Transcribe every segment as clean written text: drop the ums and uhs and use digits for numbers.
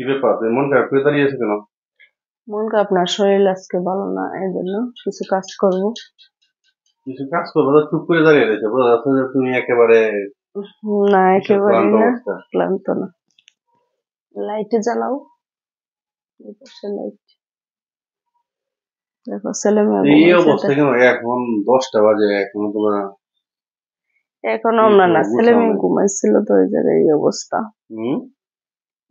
কি ব্যাপার, তুমি মন খারাপ করে দাঁড়িয়ে আছো কেন? মন খারাপ না, শরীর আজকে ভালো না, এই জন্য কিছু কাজ করব। কিছু কাজ করবো তো চুপ করে দাঁড়িয়ে রয়েছে, বোঝা যাচ্ছে যে তুমি একেবারে না, কিসের একেবারেই ক্লান্ত না। অবস্থা। ক্লান্ত না। লাইটে জ্বালাও, এই পাশে লাইট। দেখো ছেলে মেয়ে এই ঘুমাইছে। অবস্থা কেন? এখন 10টা বাজে, এখনো তোমরা এখন কি আমরা না, করো, ছেলে গুছাও মেয়ে নাই? ঘুমাইছিল তো ওই জায়গায় এই অবস্থা। হম।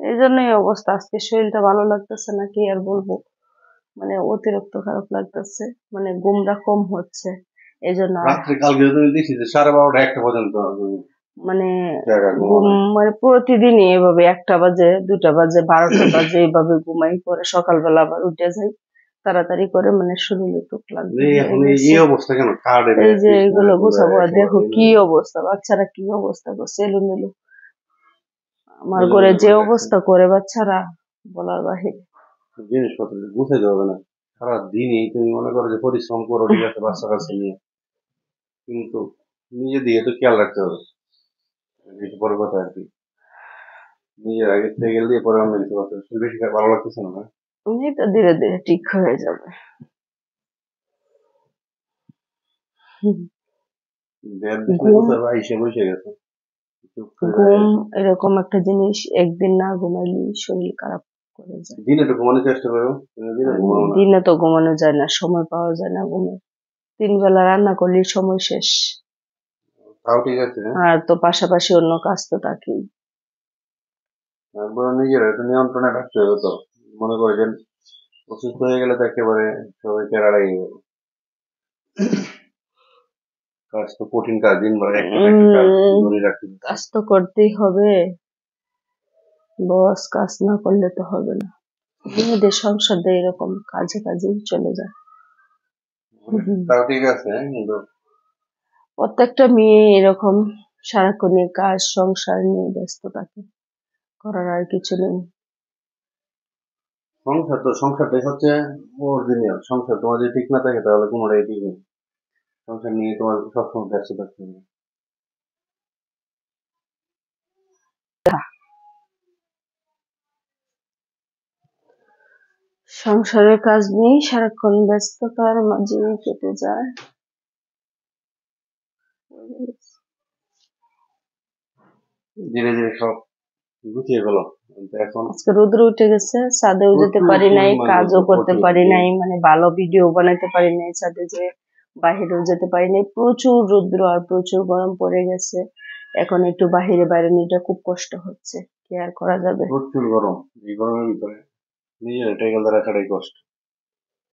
এই জন্যই অবস্থা, আজকে শরীরটা ভালো লাগতেছে না, কি আর বলবো। মানে অতিরিক্ত খারাপ লাগতেছে, মানে ঘুমটা কম হচ্ছে, এই জন্য। আর রাত্রে কালকে তুমি দেখছি যে 12:30 1টা পর্যন্ত তুমি মানে জায়গা ঘুমাও ঘুম, নাই। মানে প্রতিদিনই এভাবে 1টা বাজে, 2টা বাজে, 12টা বাজে, এইভাবে ঘুমাই, পরে সকালবেলা আবার উঠে যাই তাড়াতাড়ি করে। মানে শরীর একটু ক্লান্ত এই হয়ে এখন গেছে। এই অবস্থা কেন? খাটে এই যে বিছনায় এগুলো তোমরা গুছাবো, আর দেখো একেবারে কি অবস্থা, বাচ্চারা কি অবস্থা করছে, এলোমেলো। আমার ঘরে এলোমেলো যে করে রাখছে। অবস্থা করে বাচ্চারা, বলার বাহিরে। জিনিসপত্র গুছাইতে হবে না? সারা দিনই তুমি মনে করো যে পরিশ্রম করো, ঠিক আছে, বাচ্চা কাচ্চা নিয়ে, কিন্তু নিজের দিকে তো খেয়াল রাখতে হবে। এটা বড় কথা আর কি। নিজের আগে থেকে গেলে দিয়ে পরে অন্য কিছু করতে হবে। বেশি ভালো লাগতেছে না, না? এটা ধীরে ধীরে ঠিক হয়ে যাবে। হুম। দেড় বিছনা ঘুম, গুছাবে আইসে বসে গেছে, চুপ করে দাঁড়িয়ে ঘুম আছে। এরকম একটা জিনিস, একদিন না ঘুমাইলে শরীর খারাপ করে যায়। দিনে একটু ঘুমানোর চেষ্টা করো, তুমি দিনে আর ঘুমাও না। দিনে তো ঘুমানো যায় না, সময় পাওয়া যায় না ঘুমে। 3 বেলা রান্না করলেই সময় শেষ। তাও ঠিক আছে, হ্যাঁ। আর তো পাশাপাশি অন্য কাজ তো থাকেই। তারপরে নিজের একটু নিয়ন্ত্রণে রাখতে হবে তো। মনে করে যে অসুস্থ হয়ে গেলে তো একেবারে সবাই টেরা লেগে গেল। কাজ তো কঠিন কাজ, দিনভর একটা না একটা কাজ উম ধরে রাখতে হচ্ছে। কাজ তো করতেই হবে, বস কাজ না করলে তো হবে না। মেয়েদের সংসার দিয়ে এরকম কাজে কাজেই চলে যায়। হুম। তাও ঠিক আছে, হ্যাঁ, কিন্তু প্রত্যেকটা মেয়ে এরকম সারাক্ষণই কাজ সংসার নিয়ে ব্যস্ত থাকে, করার আর কিছু নেই। সংসারটাই হচ্ছে অরিজিনাল। সংসার তোমার যদি ঠিক না থাকে তাহলে কোনোটাই ঠিক নেই। সংসার নিয়ে তোমার সবসময় ব্যস্ত থাকতে হবে। সংসারের কাজ নিয়েই সারাক্ষণ ব্যস্ততার মাঝে কেটে যায়। ধীরে ধীরে সব গুছিয়ে ফেলো। কিন্তু এখন আজকে রোদ্র উঠে গেছে, ছাদেও যেতে প্রচুর পারি নাই, পরিমাণ কাজও রোদ্র, করতে প্রচুর পারি যে নাই, মানে ভালো ভিডিও বানাইতে পারি নাই ছাদে যে, বাহিরেও যেতে পারি নাই, প্রচুর রোদ্র আর প্রচুর গরম পড়ে গেছে। এখন একটু বাহিরে বাইরে নিতে খুব কষ্ট হচ্ছে, কি আর করা যাবে। প্রচুর গরম। এই গরমের ভিতরে নিজের এটা গেলে রাখাটাই কষ্ট।